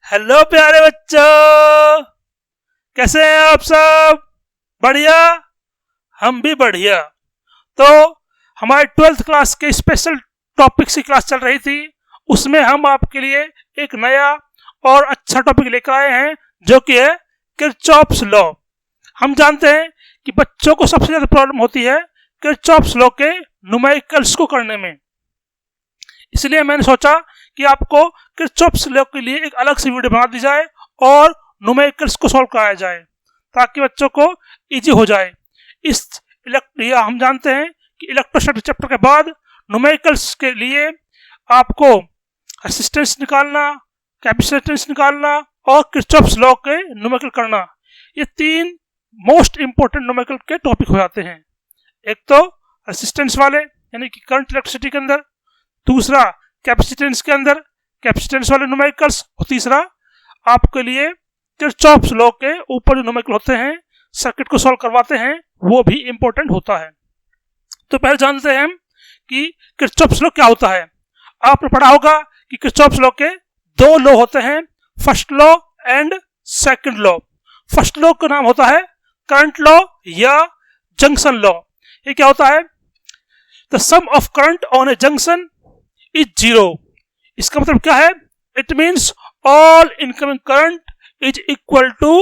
Hello प्यारे बच्चों, कैसे हैं आप सब? बढ़िया, हम भी बढ़िया। तो हमारे 12th क्लास के स्पेशल टॉपिक्स की क्लास चल रही थी, उसमें हम आपके लिए एक नया और अच्छा टॉपिक लेकर आए हैं जो कि है किरचॉफ्स लॉ। हम जानते हैं कि बच्चों को सबसे ज़्यादा प्रॉब्लम होती है किरचॉफ्स लॉ के न्यूमेरिकल्स को करने में, इसलिए मैंने सोचा कि आपको किरचॉफ्स लॉ के लिए एक अलग से वीडियो बना दी जाए और न्यूमेरिकल्स को सॉल्व कराया जाए ताकि बच्चों को इजी हो जाए। हम जानते हैं कि इलेक्ट्रोस्टैटिक चैप्टर के बाद न्यूमेरिकल्स के लिए आपको रेजिस्टेंस निकालना, कैपेसिटेंस निकालना और किरचॉफ्स लॉ के न्यूमेरिकल करना, ये तीन मोस्ट इंपोर्टेंट न्यूमेरिकल के टॉपिक हो जाते हैं। एक तो रेजिस्टेंस वाले यानी कि करंट इलेक्ट्रिसिटी के अंदर, दूसरा कैपेसिटेंस के अंदर कैपेसिटेंस वाले न्यूमेरिकल्स, और तीसरा आपके लिए किरचॉफ्स लॉ के ऊपर जो न्यूमेरिकल होते हैं, सर्किट को सॉल्व करवाते हैं, वो भी इंपॉर्टेंट होता है। तो पहले जानते हैं हम कि किरचॉफ्स लॉ क्या होता है। आपने पढ़ा होगा कि किरचॉफ्स लॉ के दो लॉ होते हैं, first law and second law. First law का नाम होता है करंट लॉ या जंक्शन लॉ। ये क्या होता है? The sum of current on a junction is zero. इसका मतलब क्या है? It means all incoming current is equal to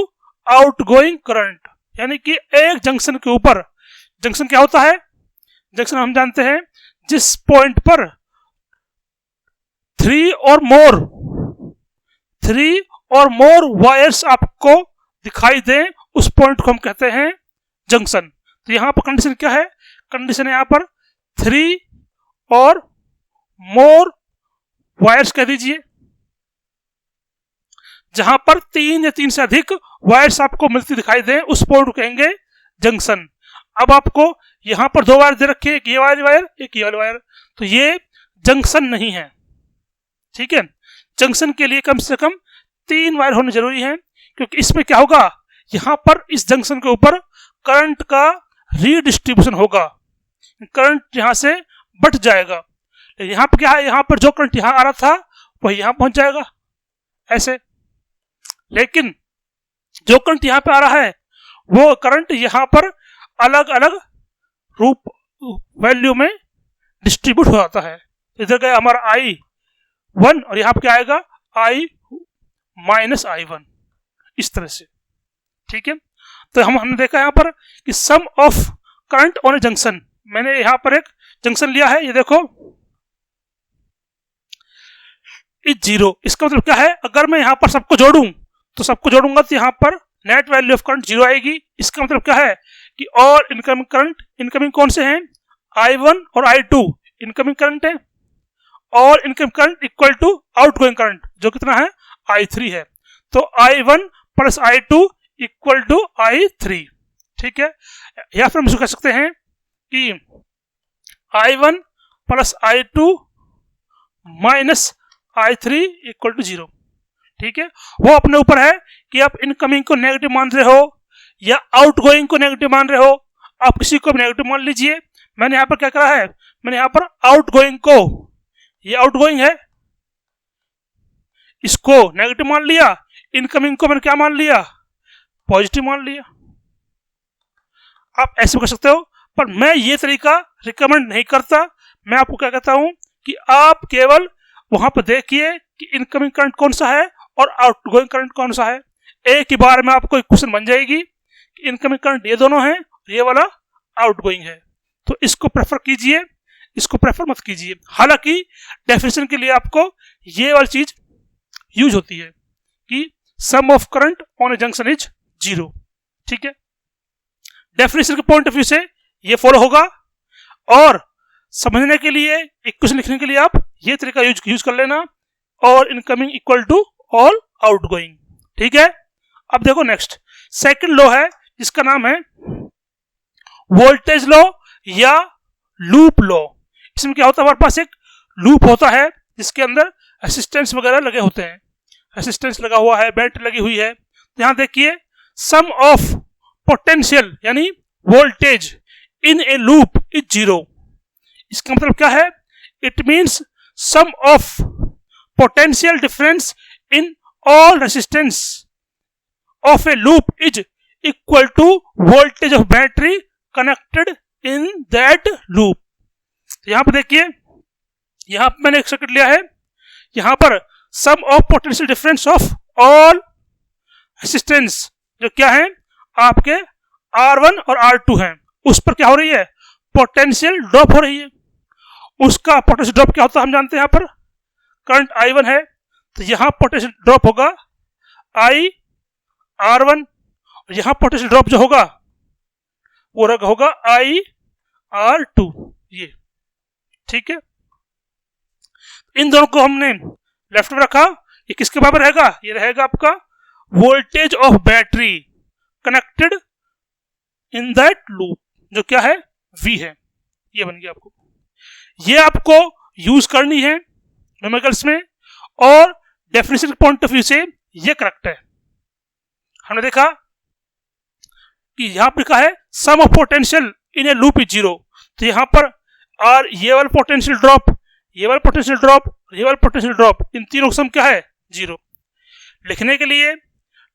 outgoing current. यानी कि एक जंक्शन के ऊपर, जंक्शन क्या होता है? जंक्शन हम जानते हैं जिस पॉइंट पर थ्री और मोर वायर्स आपको दिखाई दें, उस पॉइंट को हम कहते हैं जंक्शन। तो यहां पर कंडीशन क्या है? कंडीशन यहां पर 3 और मोर वायर्स कह दीजिए। जहां पर 3 या 3 से अधिक वायर्स आपको मिलती दिखाई दें, उस पॉइंट को कहेंगे जंक्शन। अब आपको यहां पर 2 वायर दे रखे हैं, एक ये वाली वायर, एक ये वाली वायर, तो ये जंक्शन नहीं है। ठीक है, जंक्शन के लिए कम से कम 3 वायर होने जरूरी है, क्योंकि इसमें क्या होगा, यहां पर इस जंक्शन के ऊपर करंट का रीडिस्ट्रीब्यूशन होगा, करंट यहां से बढ़ जाएगा। यहां पर क्या है, यहां पर जो करंट यहां आ रहा था वही यहां पहुंच जाएगा ऐसे, लेकिन जो करंट यहां पे आ रहा है वो करंट यहां पर अलग अलग रूप वैल्यू में डिस्ट्रीब्यूट हो जाता है। इधर गया हमारा I1 और यहां पर क्या आएगा, I माइनस I1, इस तरह से। ठीक है, तो हमने देखा यहां पर कि sum of current on a junction, मैंने यहां पर एक जंक्शन लिया है, ये देखो इज जीरो। इसका मतलब क्या है, अगर मैं यहां पर सबको जोड़ूं तो सबको जोड़ूंगा तो यहां पर net value of current zero आएगी। इसका मतलब क्या है कि और इनकमिंग करंट, इनकमिंग कौन से हैं, I1 और I2 इनकमिंग करंट है, और incoming current equal to outgoing current जो कितना है, I3 है। तो I1 plus I2 equal to I3। ठीक है, या फिर हम कह सकते हैं कि I1 plus I2 minus I3 equal to 0। ठीक है, वो अपने ऊपर है कि आप इनकमिंग को नेगेटिव मान रहे हो या आउटगोइंग को नेगेटिव मान रहे हो। आप किसी को भी नेगेटिव मान लीजिए। मैंने यहां पर क्या करा है, मैंने यहां पर आउटगोइंग को, ये आउटगोइंग है, इसको नेगेटिव मान लिया, इनकमिंग को मैंने क्या मान लिया, पॉजिटिव मान लिया। आप ऐसे कर सकते हो, पर मैं ये तरीका रिकमेंड नहीं करता। मैं आपको क्या कहता हूं कि आप केवल वहां पर देखिए कि इनकमिंग करंट कौन सा है और आउटगोइंग करंट कौन सा है। एक ही बार में आपको एक क्वेश्चन बन जाएगी कि इनकमिंग करंट ये दोनों हैं, ये वाला आउटगोइंग है। तो इसको प्रेफर कीजिए, इसको प्रेफर मत कीजिए। हालांकि डेफिनेशन के लिए आपको ये वाली चीज यूज होती है कि sum of current on a junction is zero. ठीक है, डेफिनेशन के पॉइंट ऑफ व्यू से ये फॉलो होगा, और समझने के लिए, इक्वेशन लिखने के लिए आप ये तरीका यूज कर लेना, और incoming equal to all outgoing. ठीक है, अब देखो नेक्स्ट सेकंड लॉ है जिसका नाम है वोल्टेज लॉ या लूप लॉ। इसमें क्या होता है, हमारे पास एक लूप होता है जिसके अंदर रेसिस्टेंस वगैरह लगे होते हैं, रेसिस्टेंस लगा हुआ है, बैटरी लगी हुई है। तो यहां देखिए सम ऑफ पोटेंशियल यानी voltage in a loop is zero. इसका मतलब क्या है, it means sum of potential difference in all resistance of a loop is equal to voltage of battery connected in that loop। यहां पर देखिए, यहां पर मैंने एक सर्किट लिया है, यहां पर sum of potential difference of all resistance जो क्या है आपके R1 और R2 हैं, उस पर क्या हो रही है, पोटेंशियल ड्रॉप हो रही है। उसका पोटेंशियल ड्रॉप क्या होता है हम जानते हैं, यहां पर करंट I1 है तो यहां पोटेंशियल ड्रॉप होगा I R1, और यहां पोटेंशियल ड्रॉप जो होगा वो होगा I R2। ये ठीक है, इन दोनों को हमने लेफ्ट में रखा। ये किसके बराबर रहेगा, ये रहेगा आपका voltage of battery connected in that loop जो क्या है V है। ये बन गया आपको, ये आपको यूज करनी है न्यूमेरिकल्स में, और डेफिनेशन के पॉइंट ऑफ व्यू से ये करेक्ट है। हमने देखा कि यहां पर लिखा है sum of potential in a loop is zero, तो यहां पर और ये वाला पोटेंशियल ड्रॉप, ये वाला पोटेंशियल ड्रॉप, ये वाला पोटेंशियल ड्रॉप, इन तीनों का सम क्या है, जीरो। लिखने के लिए,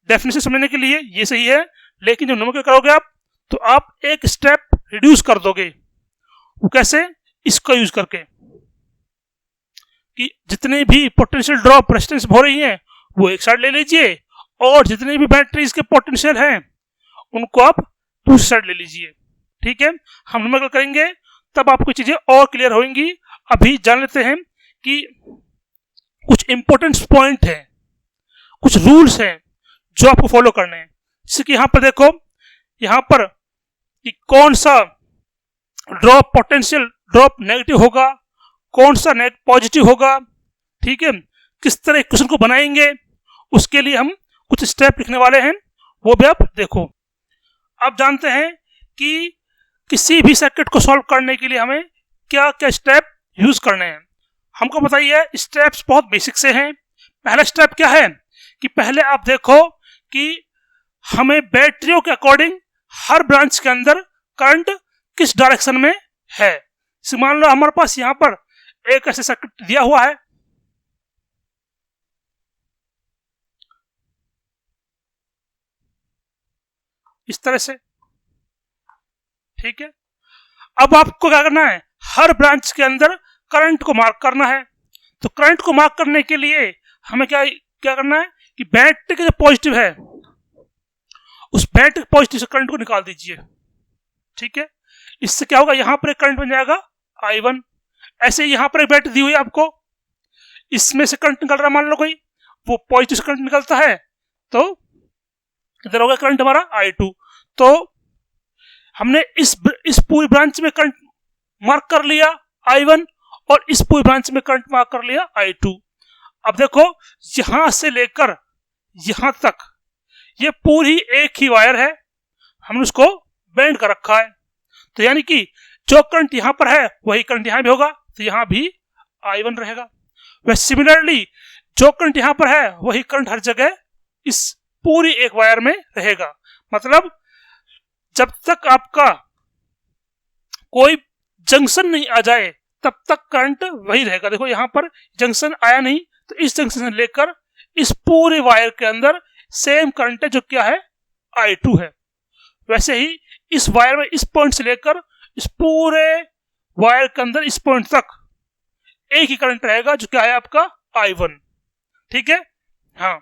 डेफिनेशन समझने के लिए ये सही है, लेकिन जब न्यूमेरिकल करोगे आप तो आप एक स्टेप रिड्यूस कर दोगे। वो कैसे, इसका यूज करके कि जितने भी पोटेंशियल ड्रॉप रेजिस्टेंस हो रही हैं वो एक साइड ले लीजिए, और जितने भी बैटरीज के पोटेंशियल हैं उनको आप दूसरी साइड ले लीजिए। ठीक है, हम न्यूमेरिकल करेंगे तब आपको चीजें और क्लियर होंगी। अभी जान लेते हैं कि कुछ इंपॉर्टेंट पॉइंट हैं, कुछ रूल्स हैं जो आपको फॉलो करने हैं। जैसे कि यहां पर देखो, यहां पर कि कौन सा ड्रॉप पोटेंशियल ड्रॉप नेगेटिव होगा, कौन सा पॉजिटिव होगा। ठीक है, किस तरह क्वेश्चन को बनाएंगे उसके लिए हम कुछ स्टेप लिखने वाले हैं, वो भी आप देखो। आप जानते हैं कि किसी भी सर्किट को सॉल्व करने के लिए हमें क्या क्या स्टेप यूज करने हैं। हमको बताइए, स्टेप्स बहुत बेसिक से हैं। पहला स्टेप क्या है कि पहले आप देखो कि हमें बैटरियों के अकॉर्डिंग हर ब्रांच के अंदर करंट किस डायरेक्शन में है। मान लो हमारे पास यहां पर एक ऐसे सर्किट दिया हुआ है, इस तरह से। ठीक है, अब आपको क्या करना है, हर ब्रांच के अंदर करंट को मार्क करना है। तो करंट को मार्क करने के लिए हमें क्या क्या करना है कि बैटरी का जो पॉजिटिव है उस बैटरी पॉजिटिव से करंट को निकाल दीजिए। ठीक है, इससे क्या होगा, यहां पर एक करंट बन जाएगा I1। ऐसे यहां पर एक बैटरी दी हुई है आपको, इसमें से करंट निकल रहा है, मान लो कोई वो पॉजिटिव से करंट निकलता है तो इधर होगा करंट हमारा I2। तो हमने इस पूरी ब्रांच में करंट मार्क कर लिया I1, और इस पूरी ब्रांच में करंट मार्क कर लिया I2। अब देखो यहां से लेकर यहां तक ये पूरी एक ही वायर है, हमने उसको बेंड कर रखा है। तो यानी कि जो करंट यहां पर है वही करंट यहां भी होगा, तो यहां भी I1 रहेगा। वैसे सिमिलरली जो करंट यहां पर है वही करंट हर जगह इस पूरी एक वायर में रहेगा। मतलब जब तक आपका कोई जंक्शन नहीं आ जाए तब तक करंट वही रहेगा। देखो यहां पर जंक्शन आया नहीं, तो इस जंक्शन से लेकर इस पूरे वायर के अंदर सेम करंट है जो क्या है, I2 है। वैसे ही इस वायर में इस पॉइंट से लेकर इस पूरे वायर के अंदर इस पॉइंट तक एक ही करंट रहेगा जो क्या है आपका I1। ठीक है, हाँ,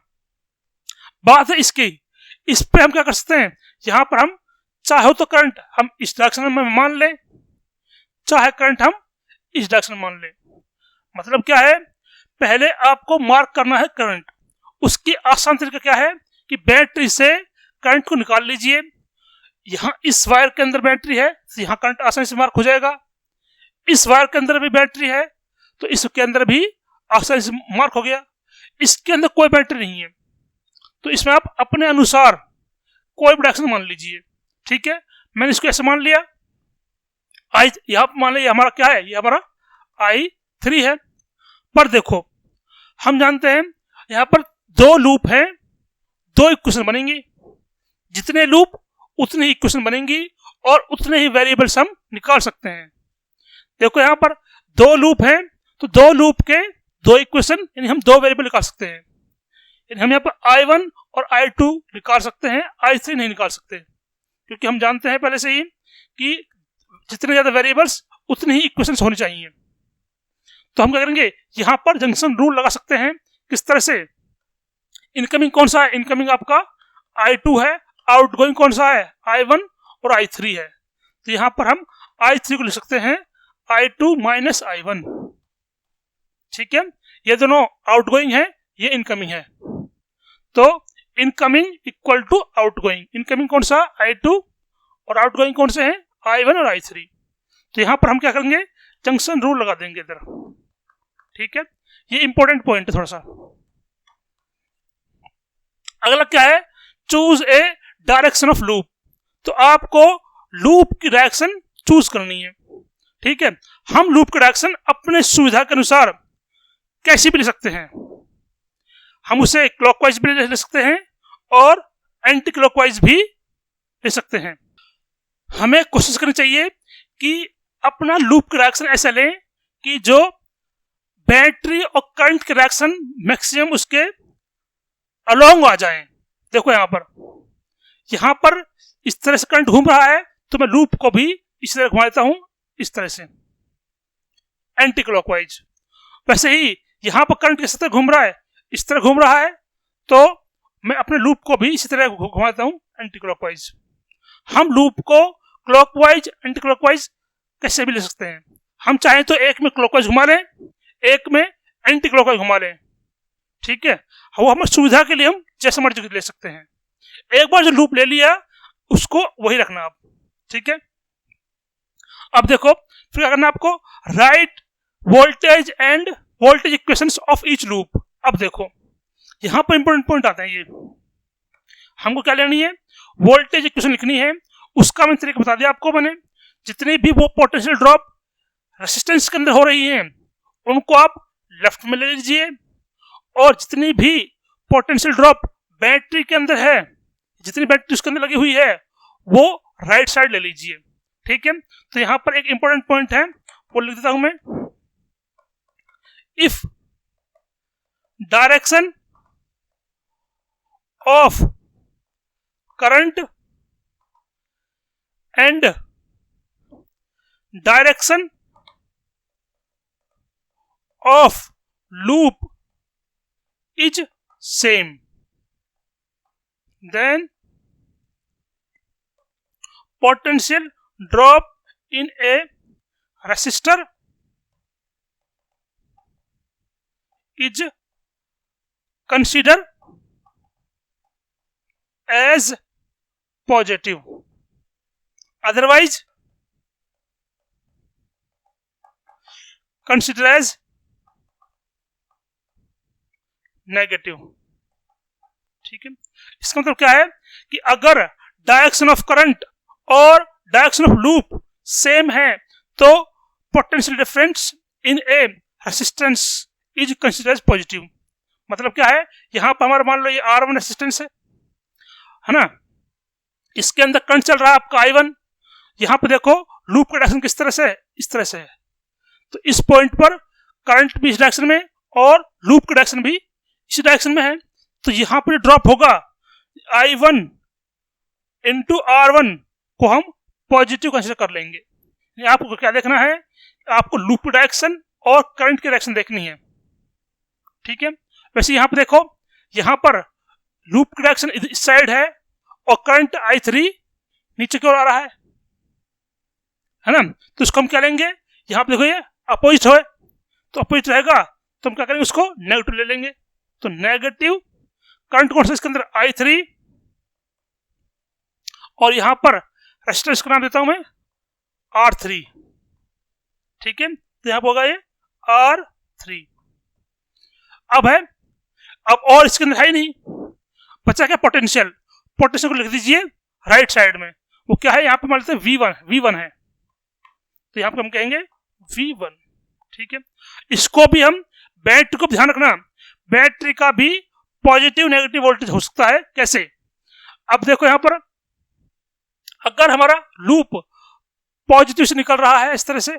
बात है इसकी। इस पे हम क्या कर सकते हैं, यहां पर हम चाहे तो करंट हम इस डायरेक्शन में मान लें, चाहे करंट हम इस डायरेक्शन में मान लें। मतलब क्या है, पहले आपको मार्क करना है करंट। उसकी आसान तरीका क्या है कि बैटरी से करंट को निकाल लीजिए। यहां इस वायर के अंदर बैटरी है तो यहां करंट आसानी से मार्क हो जाएगा। इस वायर के अंदर भी बैटरी है तो इसके अंदर भी आसानी से मार्क हो गया। इसके अंदर कोई बैटरी नहीं है तो इसमें आप अपने अनुसार कोई भी डायरेक्शन मान लीजिए। ठीक है, मैंने इसको ऐसे मान लिया, आई यहां मान लिया हमारा क्या है, ये हमारा I3 है। पर देखो हम जानते हैं यहां पर दो लूप हैं, दो इक्वेशन बनेंगी। जितने लूप उतनी ही इक्वेशन बनेंगी और उतने ही वेरिएबल्स हम निकाल सकते हैं। देखो यहां पर दो लूप हैं तो दो लूप के दो इक्वेशन यानी हम दो वेरिएबल निकाल सकते हैं। हम यहाँ पर I1 और I2 निकाल सकते हैं, I3 नहीं निकाल सकते, क्योंकि हम जानते हैं पहले से ही कि जितने ज़्यादा वेरिएबल्स उतनी ही इक्वेशंस होनी चाहिए। तो हम क्या करेंगे, यहाँ पर जंक्शन रूल लगा सकते हैं। किस तरह से, इनकमिंग कौन सा है, इनकमिंग आपका I2 है, आउटगोइंग कौन सा है, I1 और I3 है। तो यहाँ पर हम I3 को लिख सकते हैं I2 माइनस I1, ठीक है। ये दोनों आउटगोइंग है, ये इनकमिंग है, तो incoming equal to outgoing. Incoming कौन सा, I2, और आउटगोइंग कौन से हैं, I1 और I3। तो यहाँ पर हम क्या करेंगे, जंक्शन रूल लगा देंगे इधर, ठीक है। ये इंपॉर्टेंट पॉइंट है थोड़ा सा। अगला क्या है, choose a direction of loop. तो आपको लूप की डायरेक्शन चूज करनी है, ठीक है। हम लूप की डायरेक्शन अपने सुविधा के अनुसार कैसे भी ले सकते हैं। हम उसे क्लॉकवाइज भी ले सकते हैं और एंटी क्लॉकवाइज भी ले सकते हैं। हमें कोशिश करनी चाहिए कि अपना लूप की डायरेक्शन ऐसा लें कि जो बैटरी और करंट की डायरेक्शन मैक्सिमम उसके अलोंग आ जाए। देखो यहाँ पर इस तरह से करंट घूम रहा है, तो मैं लूप को भी इस तरह घुमा देता हूं, इस तरह से एंटी क्लॉकवाइज। वैसे ही यहाँ पर करंट किस तरह घूम रहा है, इस तरह घूम रहा है, तो मैं अपने लूप को भी इसी तरह घुमा देता हूं एंटी क्लॉकवाइज। हम लूप को क्लॉकवाइज एंटी क्लॉकवाइज कैसे भी ले सकते हैं। हम चाहें तो एक में क्लॉकवाइज घुमा लें, एक में एंटी क्लॉकवाइज घुमा लें, ठीक है। वो हमें सुविधा के लिए हम जैसे मर्जी ले सकते हैं। एक बार जो लूप ले लिया उसको वही रखना आप, ठीक है। अब देखो फिर क्या करना आपको, right voltage end voltage equations of each loop. अब देखो यहाँ पर इंपॉर्टेंट पॉइंट आता है, ये हमको क्या लेनी है, वोल्टेज इक्वेशन लिखनी है। उसका मैंने तरीका बता दिया आपको मैंने। जितनी भी वो पोटेंशियल ड्रॉप रेसिस्टेंस के अंदर हो रही हैं उनको आप लेफ्ट में ले लीजिए, और जितनी भी पोटेंशियल ड्रॉप बैटरी के अंदर है, जितनी बैटरी उसके अंदर लगी हुई है, वो राइट साइड ले लीजिए, ठीक है। तो यहाँ पर एक इंपॉर्टेंट पॉइंट है, वो लिख देता हूं मैं। If direction of current and direction of loop is same, then potential drop in a resistor is considered as positive, otherwise considered as negative, ठीक है। इसका मतलब क्या है कि अगर डायरेक्शन ऑफ करंट और डायरेक्शन ऑफ लूप सेम है तो potential difference in a resistance is considered as positive. मतलब क्या है, यहाँ पर हमारा मान लो ये R1 रेसिस्टेंस है ना, इसके अंदर करंट चल रहा है आपका I1। यहाँ पे देखो लूप का डायरेक्शन किस तरह से है, इस तरह से है, तो इस पॉइंट पर करंट भी इस डायरेक्शन में और लूप का डायरेक्शन भी इसी डायरेक्शन में है। तो यहाँ पर ड्रॉप होगा I1 इंटू R1 को हम पॉजिटिव कंसीडर कर लेंगे। आपको क्या देखना है, आपको लूप डायरेक्शन और करंट की डायरेक्शन देखनी है, ठीक है। वैसे यहाँ पर देखो, यहाँ पर लूप की डायरेक्शन इस साइड है और करंट I3 नीचे की ओर आ रहा है ना। तो इसको हम क्या लेंगे, यहाँ पर देखो ये अपोजिट है, तो अपोजिट रहेगा तो हम क्या करेंगे, उसको नेगेटिव ले लेंगे। तो नेगेटिव करंट कौन सा इसके अंदर, I3, और यहां पर रेजिस्टेंस का नाम देता हूं मैं R3, ठीक है। तो यहां पर होगा ये R3। अब और इसके अंदर है ही नहीं, बचा क्या, पोटेंशियल। पोटेंशियल को लिख दीजिए राइट साइड में, वो क्या है, यहाँ पे मान लेते हैं V1 है, तो यहाँ पे हम कहेंगे V1, ठीक है। इसको भी हम बैटरी को ध्यान रखना, बैटरी का भी पॉजिटिव नेगेटिव वोल्टेज हो सकता है। कैसे, अब देखो यहां पर अगर हमारा लूप पॉजिटिव से निकल रहा है इस तरह से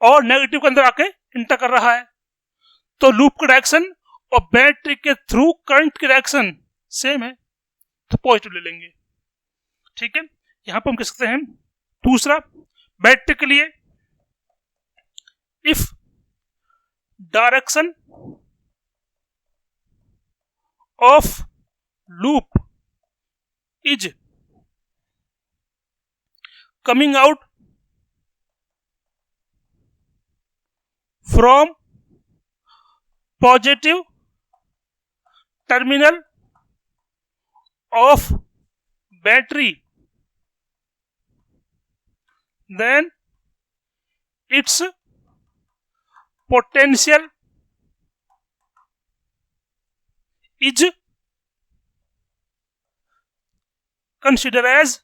और नेगेटिव के अंदर आके इंटर कर रहा है, तो लूप का डायरेक्शन और बैटरी के थ्रू करंट की डायरेक्शन सेम है तो पॉजिटिव ले लेंगे। ठीक है, यहां पर हम कह सकते हैं दूसरा बैटरी के लिए, if direction of loop is coming out from positive terminal of battery, then its potential is considered as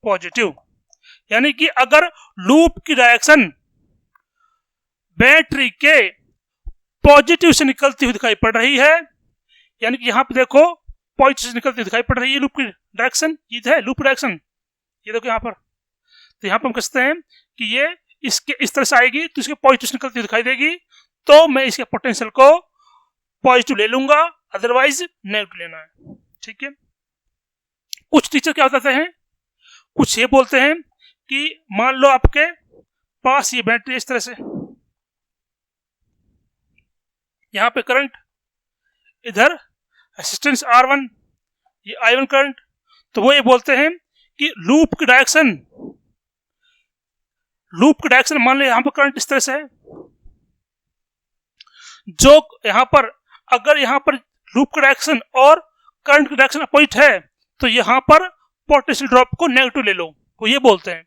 positive. यानी कि अगर लूप की डायरेक्शन बैटरी के पॉजिटिव से निकलती हुई दिखाई पड़ रही है, यानी कि यहां पे देखो पॉजिटिव से निकलती दिखाई पड़ रही है लूप की डायरेक्शन, ये है लूप डायरेक्शन, ये देखो यहां पर। तो यहां पर हम कह सकते हैं कि ये इसके इस तरह से आएगी तो इसके पॉजिटिव से निकलती दिखाई देगी, तो मैं इसके पोटेंशियल को पॉजिटिव ले लूंगा, अदरवाइज नेगेटिव लेना है। ठीक है, कुछ टीचर क्या बताते हैं, कुछ ये बोलते हैं कि मान लो आपके पास ये बैटरी इस तरह से, यहां पे करंट, इधर रेजिस्टेंस R1, ये I1 करंट, तो वो ये बोलते हैं कि लूप की डायरेक्शन मान लो यहां पर करंट इस तरह से है, जो यहां पर अगर यहां पर लूप की डायरेक्शन और करंट की डायरेक्शन अपोजिट है तो यहां पर पोटेंशियल ड्रॉप को नेगेटिव ले लो, वो ये बोलते हैं।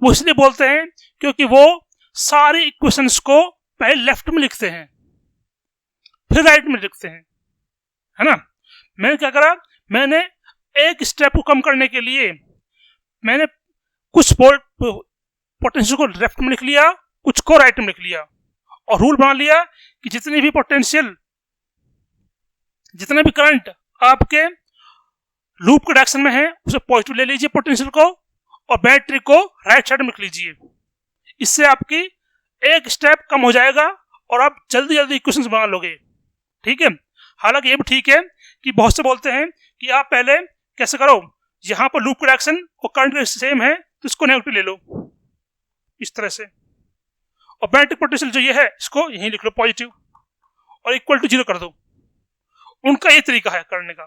वो इसलिए बोलते हैं क्योंकि वो सारी इक्वेशंस को पहले लेफ्ट में लिखते हैं फिर राइट में लिखते हैं, है ना। मैंने क्या करा, मैंने एक स्टेप को कम करने के लिए मैंने कुछ पोटेंशियल को लेफ्ट में लिख लिया, कुछ को राइट में लिख लिया, और रूल बना लिया कि जितने भी करंट आपके लूप के डायरेक्शन में है उसे पॉजिटिव ले लीजिए पोटेंशियल को, और बैटरी को राइट साइड में लिख लीजिए। इससे आपकी एक स्टेप कम हो जाएगा और आप जल्दी जल्दी इक्वेशंस बना लोगे। ठीक है, हालांकि ये भी ठीक है कि बहुत से बोलते हैं कि आप पहले कैसे करो, यहां पर लूप का डायरेक्शन और करंट सेम है तो इसको नेगेटिव ले लो इस तरह से, और बैटरी पोटेंशियल जो ये है इसको यहीं लिख लो पॉजिटिव और इक्वल टू 0 कर दो। उनका ये तरीका है करने का।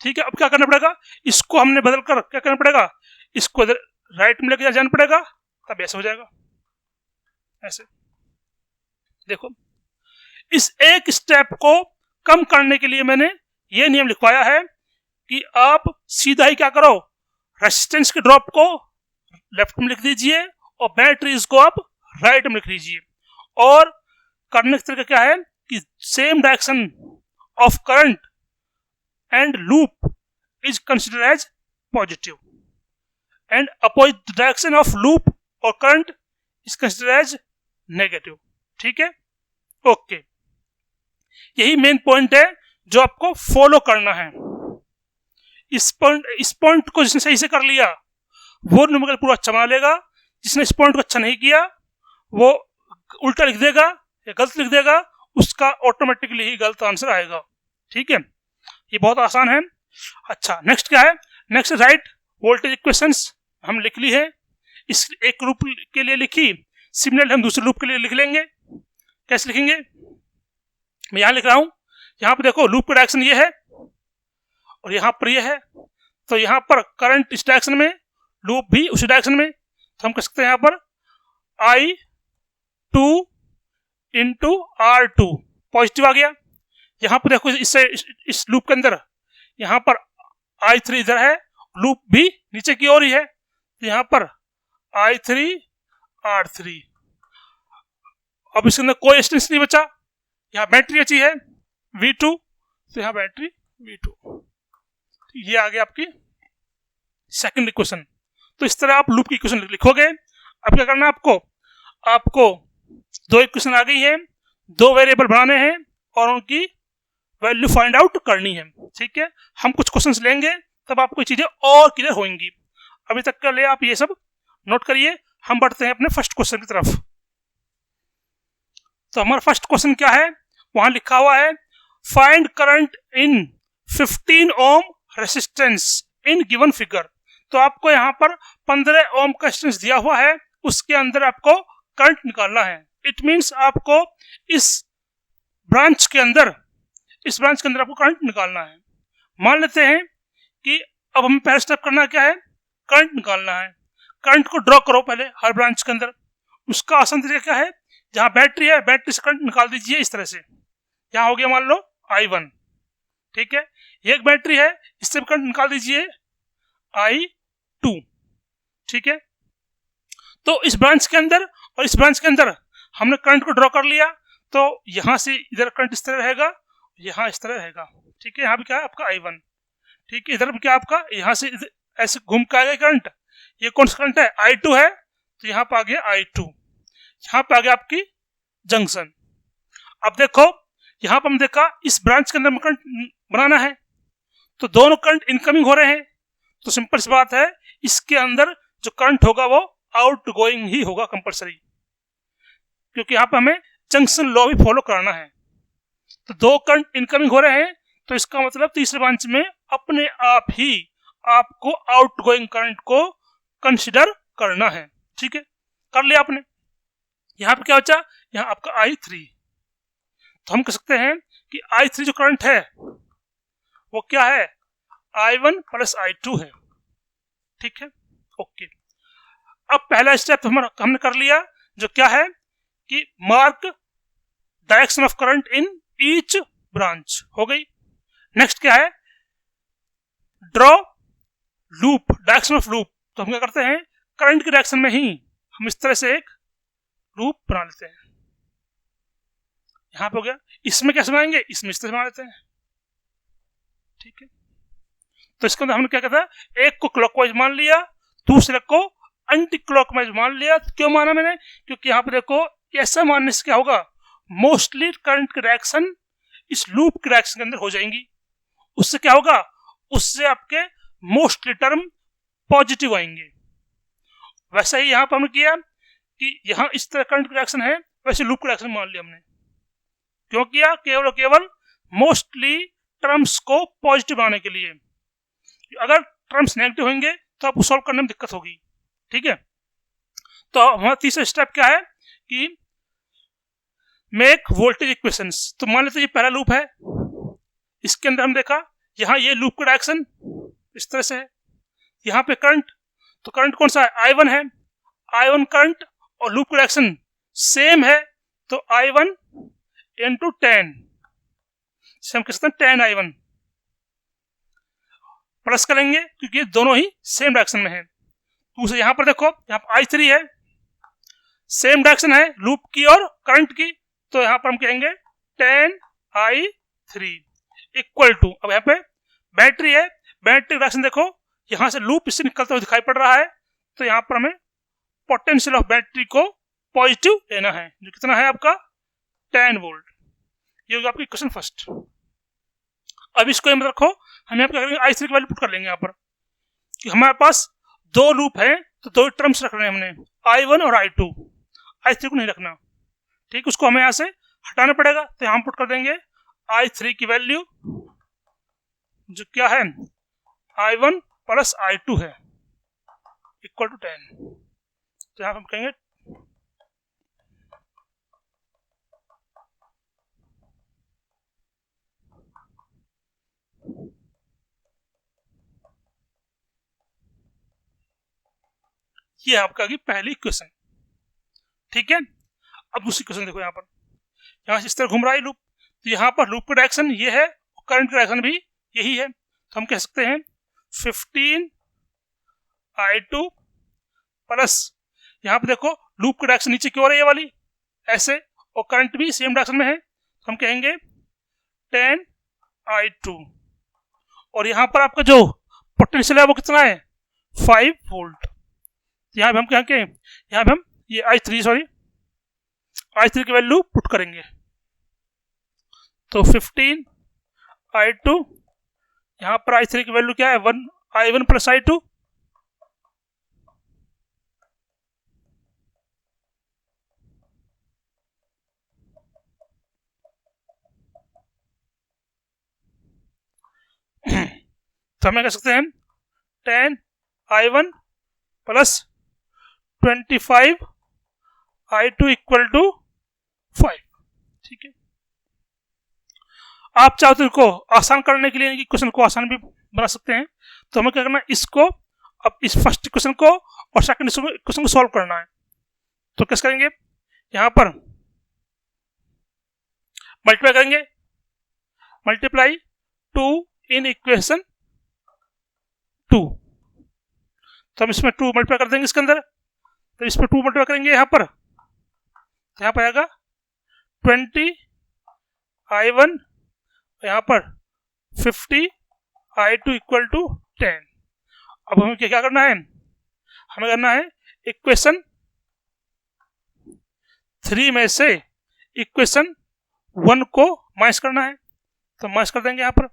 ठीक है, अब क्या करना पड़ेगा, इसको हमने बदल कर क्या करना पड़ेगा, इसको राइट में लेके जाना पड़ेगा, तब ऐसे हो जाएगा। ऐसे देखो, इस एक स्टेप को कम करने के लिए मैंने ये नियम लिखवाया है कि आप सीधा ही क्या करो, रेजिस्टेंस के ड्रॉप को लेफ्ट में लिख दीजिए और बैटरीज को आप राइट में लिख लीजिए। और करने का तरीका क्या है कि same direction of current and loop is considered as positive and opposite direction of loop और current is considered as negative. ठीक है, ओके, यही मेन पॉइंट है जो आपको फॉलो करना है। इस पॉइंट को जिसने सही से कर लिया वो न्यूमेरिकल पूरा अच्छा बना लेगा, जिसने इस पॉइंट को अच्छा नहीं किया वो उल्टा लिख देगा या गलत लिख देगा, उसका ऑटोमेटिकली ही गलत आंसर आएगा। ठीक है, ये बहुत आसान है। अच्छा, नेक्स्ट क्या है, नेक्स्ट राइट वोल्टेज इक्वेशंस हम लिख ली है, इस एक लूप के लिए लिखी, सिमिलरली हम दूसरे लूप के लिए लिख लेंगे। कैसे लिखेंगे, मैं यहां लिख रहा हूं, यहां पर देखो लूप का डायरेक्शन ये है और यहां पर ये है, तो यहां पर करंट इस डायरेक्शन में, लूप भी उसी डायरेक्शन में, तो हम कह सकते हैं यहां पर I2 इंटू R2 पॉजिटिव आ गया। यहां पर देखो इससे इस लूप के अंदर यहां पर I3 इधर है, लूप भी नीचे की ओर ही है, तो यहां पर I3 R3। अब इसके अंदर कोई रेजिस्टेंस नहीं बचा, यहां बैटरी बची है V2, तो यहां बैटरी V2। ये आ गया आपकी सेकंड इक्वेशन। तो इस तरह आप लूप की इक्वेशन लिखोगे। अब क्या करना है आपको दो इक्वेशन आ गई है, दो वेरिएबल बनाने हैं और उनकी वैल्यू फाइंड आउट करनी है। ठीक है, हम कुछ क्वेश्चंस लेंगे तब आपको चीजें और क्लियर होंगी। अभी तक के लिए आप ये सब नोट करिए। हम बढ़ते हैं अपने फर्स्ट क्वेश्चन की तरफ। तो हमारा फर्स्ट क्वेश्चन क्या है, वहां लिखा हुआ है find current in 15 ohm resistance in given figure. तो आपको यहाँ पर 15 ओम का रेसिस्टेंस दिया हुआ है, उसके अंदर आपको करंट निकालना है। इट मींस आपको इस ब्रांच के अंदर आपको करंट निकालना है। मान लेते हैं कि अब हमें पहला स्टेप करना क्या है, करंट निकालना है। करंट को ड्रॉ करो पहले हर ब्रांच के अंदर। उसका आसान तरीका क्या है, जहां बैटरी है बैटरी से करंट निकाल दीजिए इस तरह से। यहाँ हो गया मान लो I1, ठीक है, एक बैटरी है, इससे करंट निकाल दीजिए I2, ठीक है। तो इस ब्रांच के अंदर और इस ब्रांच के अंदर हमने करंट को ड्रॉ कर लिया, तो यहां से इधर करंट इस तरह रहेगा, यहाँ इस तरह रहेगा, ठीक है। यहाँ पे क्या है आपका I1, ठीक है। इधर क्या आपका यहाँ से ऐसे घूम के आ गया करंट, ये कौन सा करंट है, I2 है, तो यहाँ पे आ गया I2, यहाँ पे आ गया आपकी जंक्शन। अब देखो यहाँ पर हमने देखा इस ब्रांच के अंदर करंट बनाना है, तो दोनों करंट इनकमिंग हो रहे हैं, तो सिंपल सी बात है इसके अंदर जो करंट होगा वो आउट गोइंग ही होगा कंपलसरी, क्योंकि यहाँ पे हमें जंक्शन लॉ भी फॉलो कराना है। तो दो करंट इनकमिंग हो रहे हैं, तो इसका मतलब तीसरे ब्रांच में अपने आप ही आपको आउट गोइंग करंट को कंसिडर करना है, ठीक है। कर लिया आपने। यहाँ पे क्या बचा, यहाँ आपका I3, तो हम कह सकते हैं कि I3 जो करंट है वो क्या है, I1 प्लस I2 है, ठीक है, ओके। अब पहला स्टेप हमने कर लिया, जो क्या है कि mark direction of current in each branch, हो गई। नेक्स्ट क्या है, draw loop, direction of loop. तो हम क्या करते हैं, करंट के डायरेक्शन में ही हम इस तरह से एक लूप बना लेते हैं। यहां पे हो गया, इसमें कैसे बनाएंगे, इसमें इस तरह बना लेते हैं, ठीक है। तो इसके अंदर हमने क्या कहता है, एक को क्लॉकवाइज मान लिया, दूसरे को एंटी क्लॉकवाइज मान लिया। क्यों माना मैंने, क्योंकि यहाँ पे देखो ऐसा मानने से क्या होगा, मोस्टली करंट की डायरेक्शन इस लूप की डायरेक्शन के अंदर हो जाएंगी। उससे क्या होगा, उससे आपके मोस्टली टर्म पॉजिटिव आएंगे। वैसा ही यहाँ पर हमने किया कि यहाँ इस तरह करंट की डायरेक्शन है, वैसे लूप की डायरेक्शन मान लिया हमने। क्यों किया, केवल और केवल मोस्टली टर्म्स को पॉजिटिव बनाने के लिए। अगर टर्म्स नेगेटिव होंगे तो आपको सॉल्व करने में दिक्कत होगी, ठीक है। तो हमारा तीसरा स्टेप क्या है कि मेक वोल्टेज इक्वेशंस। तो मान लेते ये पहला लूप है, इसके अंदर हम देखा यहाँ ये लूप का डायरेक्शन इस तरह से है, यहाँ पे करंट, तो करंट कौन सा है, I1 है। I1 करंट और लूप का डायरेक्शन सेम है, तो I1 into 10, हम कह सकते हैं 10 I1 प्लस करेंगे, क्योंकि ये दोनों ही सेम डायरेक्शन में है। दूसरे यहाँ पर देखो, यहाँ पर I3 है, सेम डायरेक्शन है लूप की और करंट की, तो यहाँ पर हम कहेंगे 10 I3 इक्वल टू, अब यहाँ पे बैटरी है, बैटरी डायरेक्शन देखो यहाँ से लूप इससे निकलता हुआ दिखाई पड़ रहा है, तो यहाँ पर हमें पोटेंशियल ऑफ बैटरी को पॉजिटिव लेना है, जो कितना है आपका 10 वोल्ट। ये होगा आपकी क्वेश्चन फर्स्ट। अब इसको यहाँ रखो, हम यहाँ पे क्या करेंगे, I3 की वैल्यू पुट कर लेंगे यहाँ पर, कि हमारे पास दो लूप है, तो दो टर्म्स रख रहे हैं हमने, I1 और I2, I3 को नहीं रखना, ठीक। उसको हमें यहाँ से हटाना पड़ेगा, तो यहाँ पुट कर देंगे I3 की वैल्यू जो क्या है, I1 प्लस I2 है, इक्वल टू 10। तो यहाँ हम कहेंगे ये आपका की पहली क्वेश्चन, ठीक है। अब दूसरी क्वेश्चन देखो, यहाँ पर यहाँ से इस तरह घूम रहा है लूप, तो यहाँ पर लूप का डायरेक्शन ये है और करंट का डायरेक्शन भी यही है, तो हम कह सकते हैं 15 I2 प्लस, यहाँ पे देखो लूप का डायरेक्शन नीचे की ओर है ये वाली ऐसे, और करंट भी सेम डायरेक्शन में है, तो हम कहेंगे 10 I2, और यहाँ पर आपका जो पोटेंशियल है वो कितना है 5 वोल्ट। यहाँ पे हम क्या कहें, यहाँ पे हम ये I3 की वैल्यू पुट करेंगे, तो 15 I2, यहाँ पर I3 की वैल्यू क्या है, I1 प्लस I2, तो हमें कह सकते हैं 10I1 plus 25I2 equal to 5। ठीक है, आप चाहो तो इसको आसान करने के लिए क्वेश्चन को आसान भी बना सकते हैं। तो हमें क्या करना है, इसको अब इस फर्स्ट क्वेश्चन को और सेकंड क्वेश्चन को सॉल्व करना है। तो कैसे करेंगे, यहां पर मल्टीप्लाई करेंगे, मल्टीप्लाई 2 इन इक्वेशन 2। तो हम इसमें 2 मल्टीप्लाई कर देंगे इसके अंदर, तो इस पर 2 मल्टीप्लाई करेंगे यहाँ पर, तो यहाँ पर आएगा 20I1, यहाँ पर 50I2 इक्वल टू 10। अब हमें क्या करना है, हमें करना है इक्वेशन 3 में से इक्वेशन 1 को माइनस करना है। तो माइनस कर देंगे यहाँ पर,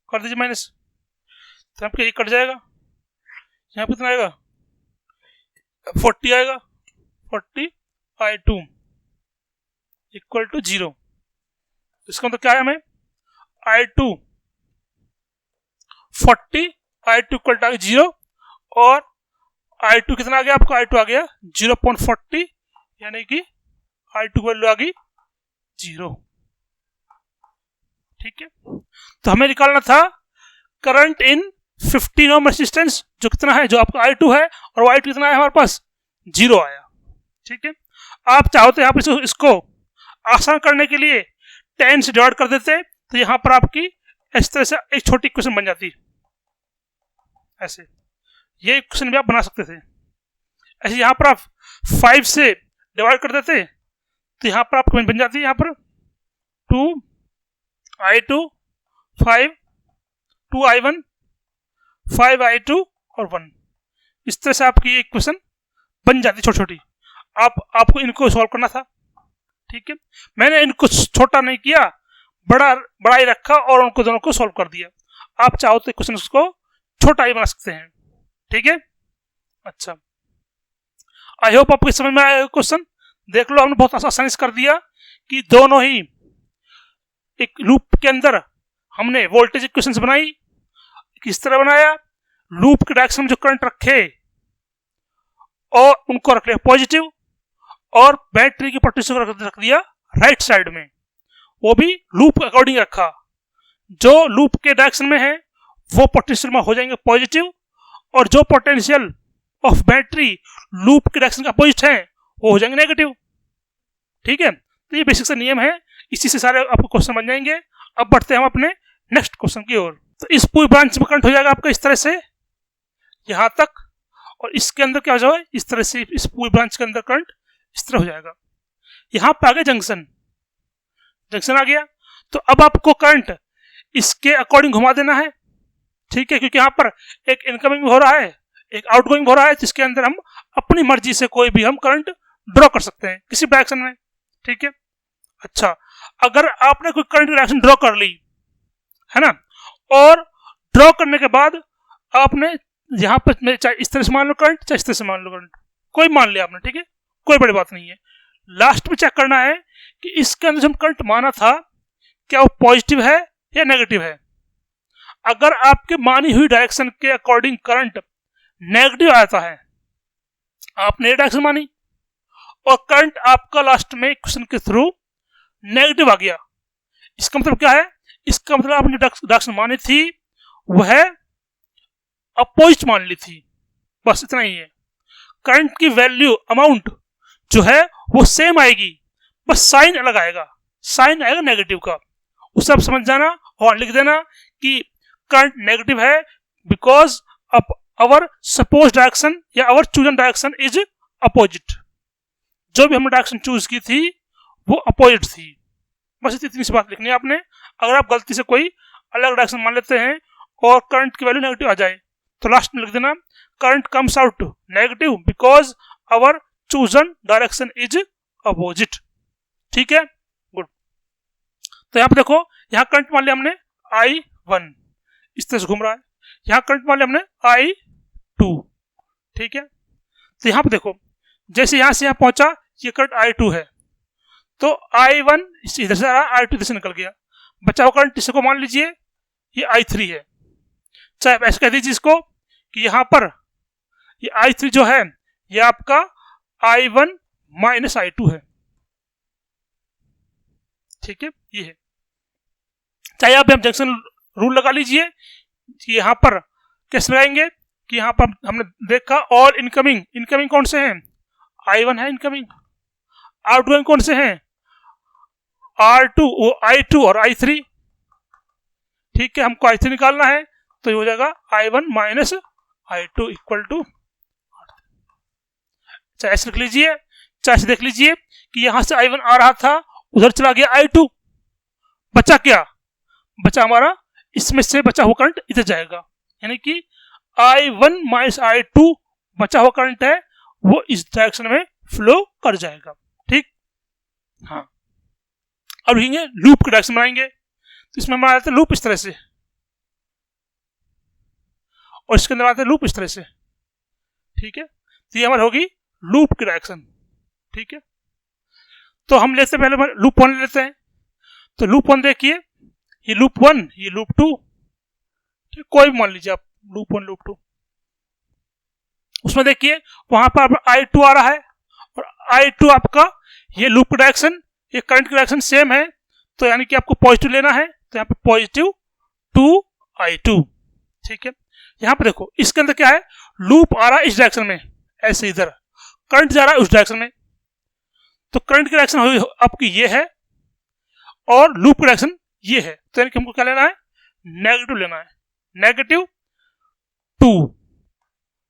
कर दीजिए माइनस, तो आपका ये कट जाएगा, यहाँ पर कितना आएगा 40 आएगा, 40I2 इक्वल टू 0। इसका मतलब क्या है, हमें I2 40I2 इक्वल टू 0 और I2 कितना आ गया आपका, I2 आ गया 0.40, यानी कि I2 वैल्यू आ गई 0। ठीक है, तो हमें निकालना था करंट इन 15 ओम रेजिस्टेंस, जो कितना है, जो आपका I2 है, और Y2 कितना है हमारे पास 0 आया। ठीक है, आप चाहो तो यहाँ पर इसको आसान करने के लिए 10 से डिवाइड कर देते, तो यहाँ पर आपकी इस तरह से एक छोटी इक्वेशन बन जाती, ऐसे ये इक्वेशन भी आप बना सकते थे। ऐसे यहाँ पर आप 5 से डिवाइड कर देते, तो यहाँ पर आपको बन जाती है यहाँ पर 2I2 5 2I1 5I2 और 1। इस तरह से आपकी ये इक्वेशन बन जाती छोटी छोटी। आपको इनको सॉल्व करना था। ठीक है, मैंने इनको छोटा नहीं किया, बड़ा ही रखा और उनको दोनों को सॉल्व कर दिया। आप चाहो तो क्वेश्चन को छोटा ही बना सकते हैं। ठीक है, अच्छा, आई होप आपको समझ में आया क्वेश्चन। देख लो, हमने बहुत आसानी से कर दिया कि दोनों ही एक लूप के अंदर हमने वोल्टेज इक्वेशंस बनाई। किस तरह बनाया, लूप के डायरेक्शन में जो करंट रखे और उनको रख लिया पॉजिटिव, और बैटरी की पोटेंशियल को रख दिया राइट साइड में, वो भी लूप के अकॉर्डिंग रखा। जो लूप के डायरेक्शन में है वो पोटेंशियल में हो जाएंगे पॉजिटिव, और जो पोटेंशियल ऑफ बैटरी लूप के डायरेक्शन का अपोजिट है वो हो जाएंगे नेगेटिव। ठीक है, तो ये बेसिक सा नियम है, इसी से सारे आपको क्वेश्चन बन जाएंगे। अब बढ़ते हैं हम अपने नेक्स्ट क्वेश्चन की ओर। तो इस पूरी ब्रांच में करंट हो जाएगा आपका इस तरह से यहां तक, और इसके अंदर क्या हो जाएगा, इस तरह से इस पूरी ब्रांच के अंदर करंट इस तरह हो जाएगा। यहां पे आ गया जंक्शन आ गया, तो अब आपको करंट इसके अकॉर्डिंग घुमा देना है। ठीक है, क्योंकि यहाँ पर एक इनकमिंग हो रहा है, एक आउटगोइंग हो रहा है, जिसके अंदर हम अपनी मर्जी से कोई भी हम करंट ड्रॉ कर सकते हैं किसी डायरेक्शन में। ठीक है, अच्छा, अगर आपने कोई करंट डायरेक्शन ड्रॉ कर ली है ना, और ड्रॉ करने के बाद आपने यहाँ पर चाहे इस तरह से मान लो करंट, चाहे इस तरह से मान लो करंट, कोई मान लिया आपने। ठीक है, कोई बड़ी बात नहीं है। लास्ट में चेक करना है कि इसके अंदर हम करंट माना था क्या वो पॉजिटिव है या नेगेटिव है। अगर आपके मानी हुई डायरेक्शन के अकॉर्डिंग करंट नेगेटिव आता है, आपने ये डायरेक्शन मानी और करंट आपका लास्ट में क्वेश्चन के थ्रू नेगेटिव आ गया, इसका मतलब क्या है, इसका मतलब आपने डायरेक्शन मानी थी वह अपोजिट मान ली थी, बस इतना ही है। करंट की वैल्यू अमाउंट जो है वो सेम आएगी, बस साइन अलग आएगा, साइन आएगा नेगेटिव का। उसे आप समझ जाना और लिख देना कि करंट नेगेटिव है बिकॉज अवर सपोज डायरेक्शन या अवर चूजन डायरेक्शन इज अपोजिट। जो भी हमने डायरेक्शन चूज की थी वो अपोजिट थी, बस इतनी सी बात लिखनी है आपने। अगर आप गलती से कोई अलग डायरेक्शन मान लेते हैं और करंट की वैल्यू नेगेटिव आ जाए तो लास्ट में लिख देना current comes out negative because our chosen direction is opposite. ठीक है, गुड। तो यहाँ पे देखो, यहाँ करंट मान लिया हमने I1, इस तरह से घूम रहा है। यहाँ करंट मान लिया हमने I2, ठीक है। तो यहाँ पे देखो, जैसे यहाँ से यहाँ पहुंचा, ये करंट I2 है, तो I1 इधर से आ रहा, I2 इधर से निकल गया, बचा हुआ करंट इसे को मान लीजिए ये I3 है। चाहे आप ऐसे कह दीजिए इसको कि यहाँ पर ये I3 जो है ये आपका I1 माइनस I2 है, ठीक है, ये है। चाहे आप जंक्शन रूल लगा लीजिए कि यहाँ पर कैसे लगाएंगे कि यहाँ पर हमने देखा ऑल इनकमिंग, इनकमिंग कौन से हैं, I1 है इनकमिंग, आउटगोइंग कौन से हैं, I2 और I3, ठीक है। हमको I3 निकालना है, तो ये हो जाएगा I1 minus I2 equal to, चाहे ऐसे लिख लीजिए, चाहे देख लीजिए कि यहां से I1 आ रहा था, उधर चला गया I2, बचा क्या, बचा हमारा इसमें से बचा हुआ करंट इधर जाएगा, यानी कि I1 माइनस I2 बचा हुआ करंट है वो इस डायरेक्शन में फ्लो कर जाएगा, ठीक। हाँ, अब लिखेंगे लूप के डायरेक्शन बनाएंगे, तो इसमें हमारा आता है लूप इस तरह से, और इसके अंदर आता है लूप इस तरह से, ठीक है। तो ये हमारी होगी लूप की डायरेक्शन, ठीक है। तो हम लेते हैं पहले लूप 1 लेते हैं, तो लूप 1 देखिए, ये लूप 1, ये लूप 2, ठीक, कोई भी मान लीजिए आप, लूप 1 लूप 2, उसमें देखिए वहां पर I2 आ रहा है, और I2 आपका ये लूप डायरेक्शन, ये करंट की डायरेक्शन सेम है, तो यानी कि आपको पॉजिटिव लेना है, तो यहाँ पे पॉजिटिव 2I2, ठीक है। यहाँ पे देखो इसके अंदर क्या है, लूप आ रहा है इस डायरेक्शन में, ऐसे इधर करंट जा रहा है उस डायरेक्शन में, तो करंट की डायरेक्शन आपकी ये है और लूप की डायरेक्शन ये है, तो यानी कि हमको क्या लेना है, नेगेटिव लेना है, नेगेटिव 2,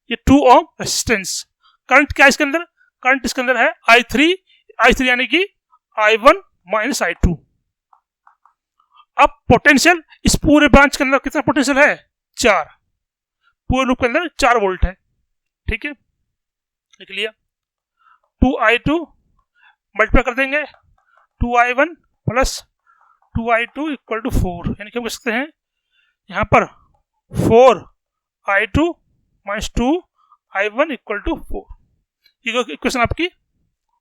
ये 2 ओम रेजिस्टेंस। करंट क्या है इसके अंदर, करंट इसके अंदर है I3 यानी कि I1 माइनस I2। अब पोटेंशियल इस पूरे ब्रांच के अंदर कितना पोटेंशियल है, 4, पूरे लूप के अंदर 4 वोल्ट है, ठीक है, लिख लिया। 2I2 मल्टीप्लाई कर देंगे 2I1 plus 2I2 equal to 4, यानी कि हम कह सकते हैं यहाँ पर 4I2 minus 2I1 equal to 4, ये इक्वेशन आपकी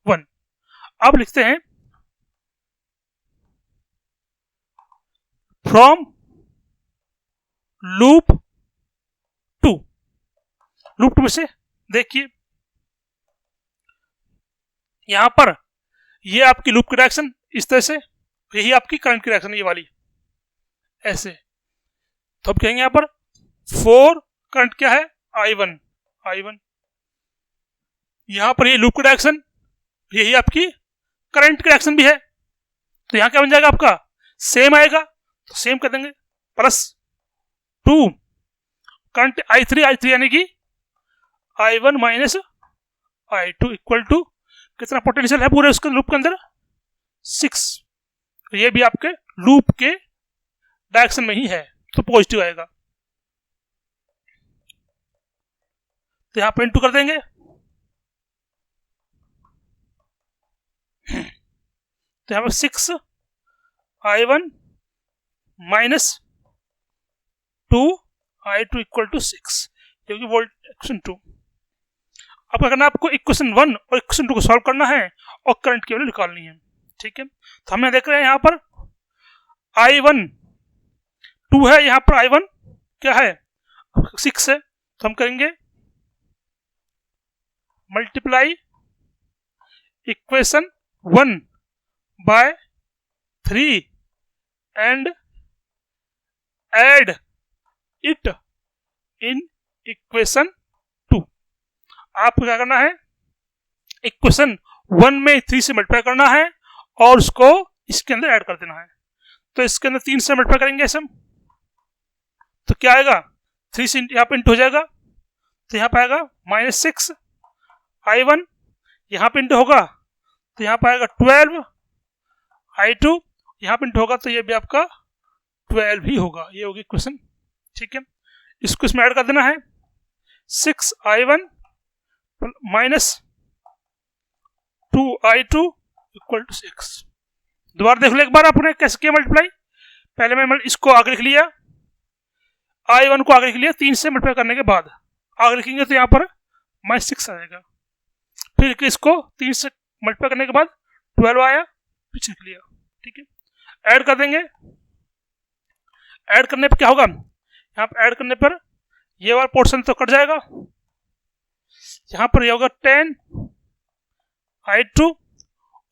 1। अब लिखते हैं फ्रॉम लूप 2, लूप 2 में से देखिए यहां पर ये आपकी लूप की डायरेक्शन इस तरह से, यही आपकी करंट की डायरेक्शन ये वाली ऐसे, तो अब कहेंगे यहां पर 4 करंट क्या है I1, यहां पर ये लूप की डायरेक्शन, यही आपकी करंट की डायरेक्शन भी है, तो यहां क्या बन जाएगा आपका, सेम आएगा, तो सेम कर देंगे, प्लस 2 करंट I3 यानी कि I1 minus I2 equal to कितना पोटेंशियल है पूरे उसके लूप के अंदर, 6, तो ये भी आपके लूप के डायरेक्शन में ही है, तो पॉजिटिव आएगा, तो यहां पर इंटू कर देंगे, तो यहां पर 6I1 minus 2I2 equal to 6, क्योंकि वोल्ट इक्वेशन 2। अब क्या करना है, आपको इक्वेशन 1 और इक्वेशन 2 को सॉल्व करना है और करंट की वैल्यू निकालनी है, ठीक है। तो हम देख रहे हैं यहाँ पर I1 2 है, यहाँ पर I1 क्या है 6 है, तो हम करेंगे multiply equation 1 by 3 and add it in equation 2। आपको क्या करना है, इक्वेशन 1 में 3 से मल्टीप्लाई करना है और उसको इसके अंदर ऐड कर देना है, तो इसके अंदर 3 से मल्टीप्लाई करेंगे ऐसे हम, तो क्या आएगा 3 से यहाँ पे इंटू हो जाएगा, तो यहाँ पे आएगा माइनस 6 I1, यहाँ पे इंटू होगा तो यहाँ पे आएगा 12 I2, यहाँ पे इंटू होगा तो ये भी आपका 12 ही होगा, ये होगी इक्वेशन, ठीक है। इसको इसमें ऐड कर देना है, 6I1 minus 2I2 equal to 6। दोबारा देख लो एक बार आपने कैसे किया मल्टीप्लाई, पहले मैं इसको आगे लिख लिया I1 को आगे लिख लिया 3 से मल्टीप्लाई करने के बाद, आगे लिखेंगे तो यहाँ पर -6 आएगा। फिर इसको 3 से मल्टीप्लाई करने के बाद 12 आया, पीछे लिख लिया। ठीक है, ऐड कर देंगे। ऐड करने पर क्या होगा, यहाँ पर ऐड करने पर ये वाला पोर्शन तो कट जाएगा, यहाँ पर ये होगा 10 I2,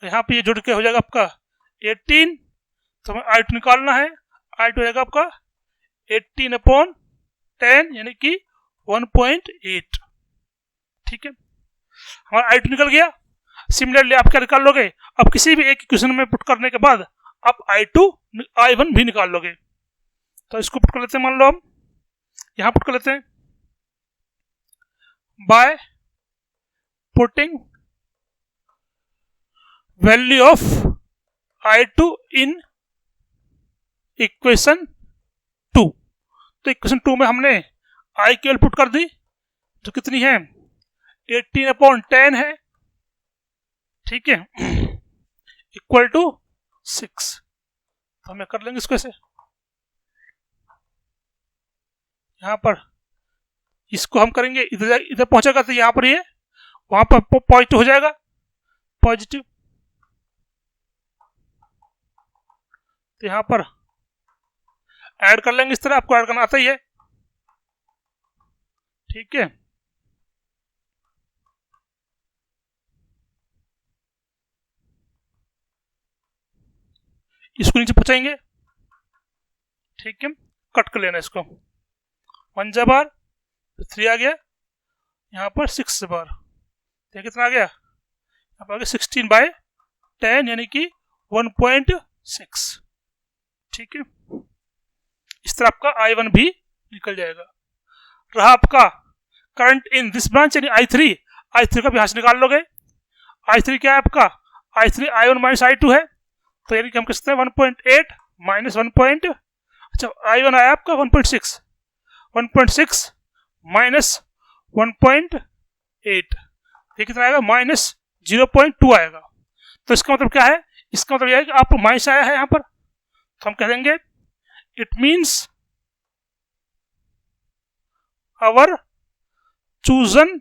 यहाँ पे ये जुड़ के हो जाएगा आपका 18, तो हमें I2 निकालना है। I2 हो जाएगा आपका 18/10 यानी कि 1.8। ठीक है, हमारा I2 निकल गया। सिमिलरली आप क्या निकाल लोगे, अब किसी भी एक इक्वेशन में पुट करने के बाद आप I1 भी निकाल लोगे। तो इसको पुट कर लेते हैं, मान लो हम यहाँ पुट कर लेते हैं, by putting value of I2 in equation 2। तो इक्वेशन 2 में हमने I की वैल्यू पुट कर दी, जो कितनी है 18/10 है। ठीक है, इक्वल टू 6। तो हमें कर लेंगे इसको ऐसे, यहाँ पर इसको हम करेंगे, इधर पहुंचेगा तो यहाँ पर ये वहां पर पॉजिटिव हो जाएगा, पॉजिटिव। तो यहाँ पर ऐड कर लेंगे इस तरह, आपको ऐड करना आता ही है। ठीक है, इसको नीचे पहुंचाएंगे। ठीक है, कट कर लेना इसको, 1 जा बार, 3 आ गया, यहाँ पर 6 बार, तो कितना आ गया, यहाँ पर आ गया 16/10 यानी कि 1.6। ठीक है, इस तरह आपका I1 भी निकल जाएगा। रहा आपका करंट इन दिस ब्रांच यानी I3 का भी यहाँ से निकाल लोगे। I3 क्या है आपका, I3 I1 माइनस I2 है, तो यानी कि हम कह सकते हैं 1.8 माइनस 1. अच्छा, I1 आया आपका 1.6 माइनस 1.8, ये कितना आएगा, -0.2 आएगा। तो इसका मतलब क्या है, इसका मतलब यह है कि आप माइनस आया है यहाँ पर, तो हम कह देंगे it means our chosen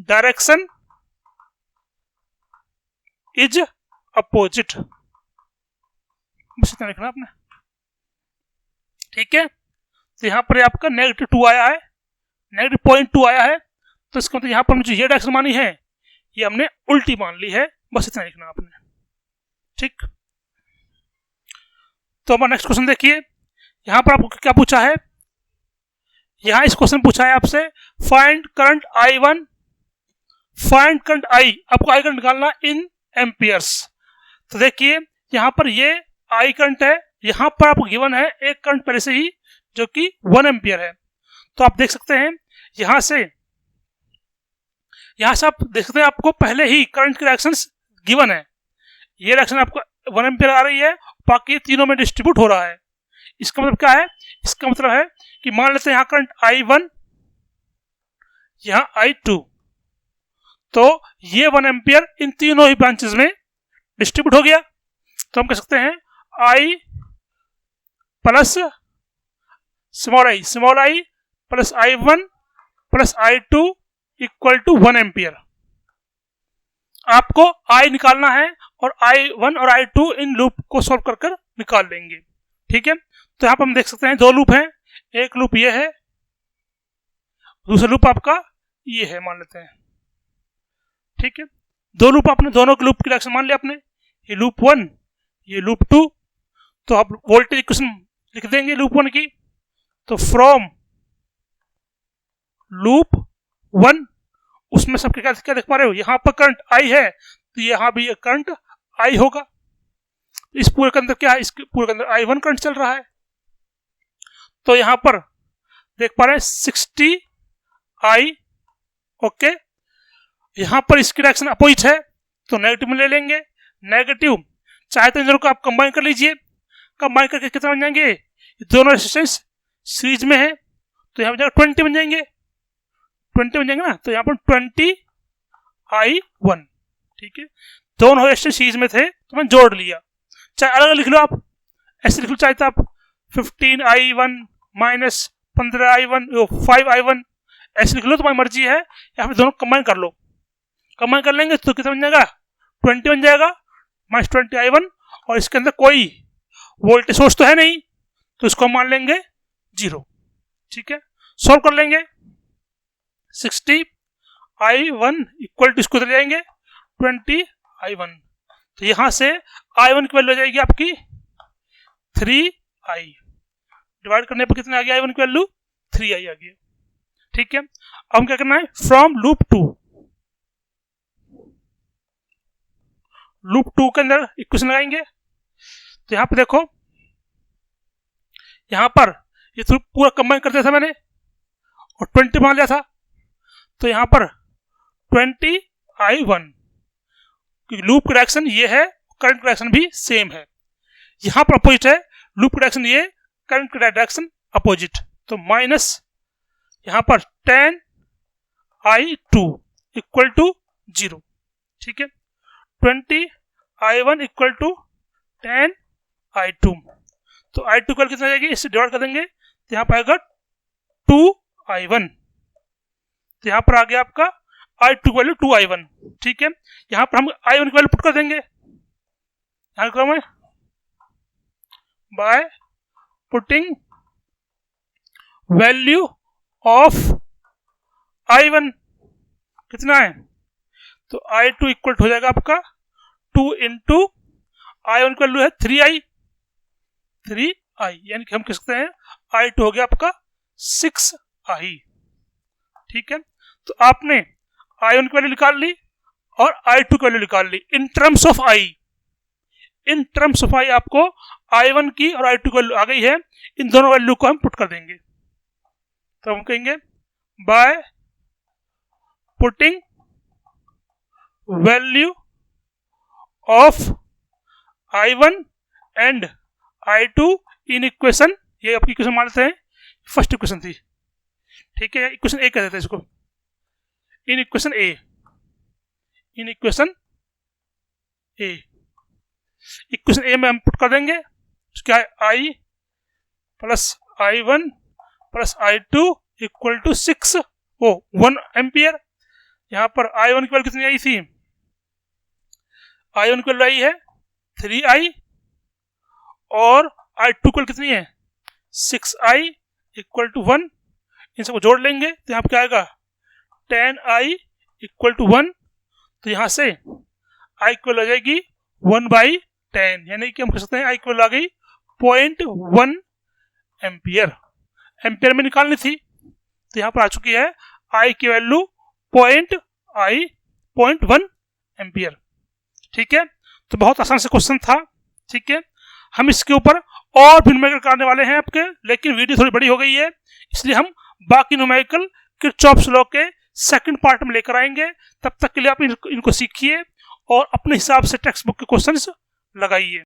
direction is opposite. बस इतना लिखना आपने। ठीक है, तो यहाँ पर आपका -2 आया है, -0.2 आया है, तो इसका मतलब यहाँ पर मुझे ये डायरेक्शन मानी है, ये हमने उल्टी मान ली है। बस इतना लिखना आपने। ठीक, तो हमारा नेक्स्ट क्वेश्चन देखिए, यहाँ पर आपको क्या पूछा है, यहाँ इस क्वेश्चन पूछा है आपसे find current I1, find current I, आपको I करंट निकालना इन एम्पियर्स। तो देखिए यहाँ पर ये I करंट है, यहाँ पर आपको गिवन है एक करंट पहले से ही जो कि 1 एम्पियर है। तो आप देख सकते हैं यहाँ से आप देख सकते हैं आपको पहले ही करंट की डायरेक्शंस गिवन है। ये डायरेक्शन आपको 1 एम्पियर आ रही है, बाकी तीनों में डिस्ट्रीब्यूट हो रहा है। इसका मतलब क्या है, इसका मतलब है कि मान लेते हैं यहाँ करंट I1, यहाँ I2, तो ये 1 एम्पियर इन तीनों ही ब्रांचेस में डिस्ट्रीब्यूट हो गया। तो हम कह सकते हैं I plus small I plus I1 plus I2 equal to 1 ampere. आपको I निकालना है और I1 और I2 इन लूप को सॉल्व कर कर निकाल लेंगे। ठीक है, तो यहाँ पर हम देख सकते हैं 2 लूप हैं, एक लूप ये है, दूसरा लूप आपका ये है मान लेते हैं। ठीक है, 2 लूप आपने दोनों के लूप की डायरेक्शन मान लिया आपने, ये लूप 1 ये लूप 2। तो आप वोल्टेज इक्वेशन लिख देंगे लूप 1 की, तो फ्रॉम लूप 1 उसमें सबके क्या देख पा रहे हो, यहाँ पर करंट I है तो यहाँ भी करंट I होगा। इस पूरे के अंदर क्या है, इस पूरे के अंदर I1 करंट चल रहा है। तो यहाँ पर देख पा रहे हैं 60I। ओके, यहाँ पर इसकी डायरेक्शन अपोजिट है तो नेगेटिव में ले लेंगे। नेगेटिव चाहे तो इन दोनों को आप कंबाइन कर लीजिए, कंबाइन करके कितना बन जाएंगे, दोनों रेजिस्टेंस सीरीज में है तो यहाँ पर 20 बन जाएंगे, 20 बन जाएंगे ना, तो यहाँ पर 20I1। ठीक है, दोनों रेजिस्टेंस सीरीज में थे तो मैंने जोड़ लिया। चाहे अलग लिख लो आप, ऐसे लिख लो, चाहे तो आप 15I1 माइनस 15i1 5i1 ऐसे लिख लो, तुम्हारी मर्जी है, या फिर दोनों कंबाइन कर लो। कंबाइन कर लेंगे तो कितना बन जाएगा, 20 बन जाएगा, माइनस 20i1, और इसके अंदर कोई वोल्टेज सोर्स तो है नहीं, तो इसको हम मान लेंगे 0। ठीक है, सॉल्व कर लेंगे। 60i1 इक्वल टू, इसको इधर जाएंगे 20i1, तो यहां से i1 की वैल्यू आ जाएगी आपकी 3i, डिवाइड करने पर कितने आ गया, i1 की वैल्यू 3i आ गया। ठीक है, अब हम क्या करना है, फ्रॉम लूप 2 के अंदर इक्वेशन लगाएंगे। तो यहां पर देखो, यहां पर ये तो पूरा कंबाइन कर दिया था मैंने और 20 मान लिया था, तो यहां पर 20i1, लूप की डायरेक्शन ये है, करंट की डायरेक्शन भी सेम है, यहां पर अपोजिट है, लूप की डायरेक्शन ये, करंट की डायरेक्शन अपोजिट, तो माइनस यहां पर 10i2 इक्वल टू 0। ठीक है, 20i1 इक्वल टू 10i2, तो i2 कल कितना जाएगी, इससे डिवाइड कर देंगे, तो यहां पर आएगा 2i1, तो यहां पर आ गया आपका i2 वैल्यू 2i1। ठीक है, यहां पर हम i1 की वैल्यू पुट कर देंगे, यहां क्रम है by putting value of i1 कितना है, तो i2 इक्वल हो जाएगा आपका 2 इंटू i1 की वैल्यू है 3i, यानी कि हम कह सकते हैं i2 हो गया आपका 6i। ठीक है, तो आपने i1 की वैल्यू निकाल ली और i2 की वैल्यू निकाल ली in terms of i। In terms of i आपको i1 की और i2 की वैल्यू आ गई है, इन दोनों वैल्यू को हम पुट कर देंगे, तो हम कहेंगे by putting value of i1 and i2 in equation, ये आपकी इक्वेशन मान लेते हैं, फर्स्ट इक्वेशन थी। ठीक है, इक्वेशन ए कह देते हैं इसको, in equation A, in equation A, equation A में हम पुट कर देंगे, क्या है, i plus i1 plus i2 equal to 1 ampere. यहां पर i1 की वैल्यू कितनी आई थी, i1 की वैल्यू आई है 3i, और i2 की वैल्यू कितनी है 6i इक्वल टू 1, इन सबको जोड़ लेंगे तो यहाँ पर क्या आएगा 10i इक्वल टू 1, तो यहाँ से i की वैल्यू आ जाएगी 1/10, यानी कि हम कह सकते हैं i की वैल्यू आ गई 0.1 एम्पियर। एम्पियर में निकालनी थी, तो यहाँ पर आ चुकी है i की वैल्यू 0.1 एम्पियर। ठीक है, तो बहुत आसान से क्वेश्चन था। ठीक है, हम इसके ऊपर और भी न्यूमेरिकल करने वाले हैं आपके, लेकिन वीडियो थोड़ी बड़ी हो गई है, इसलिए हम बाकी न्यूमेरिकल किरचॉफ्स लॉ के सेकंड पार्ट में लेकर आएंगे। तब तक के लिए आप इनको सीखिए और अपने हिसाब से टेक्स्ट बुक के क्वेश्चंस लगाइए।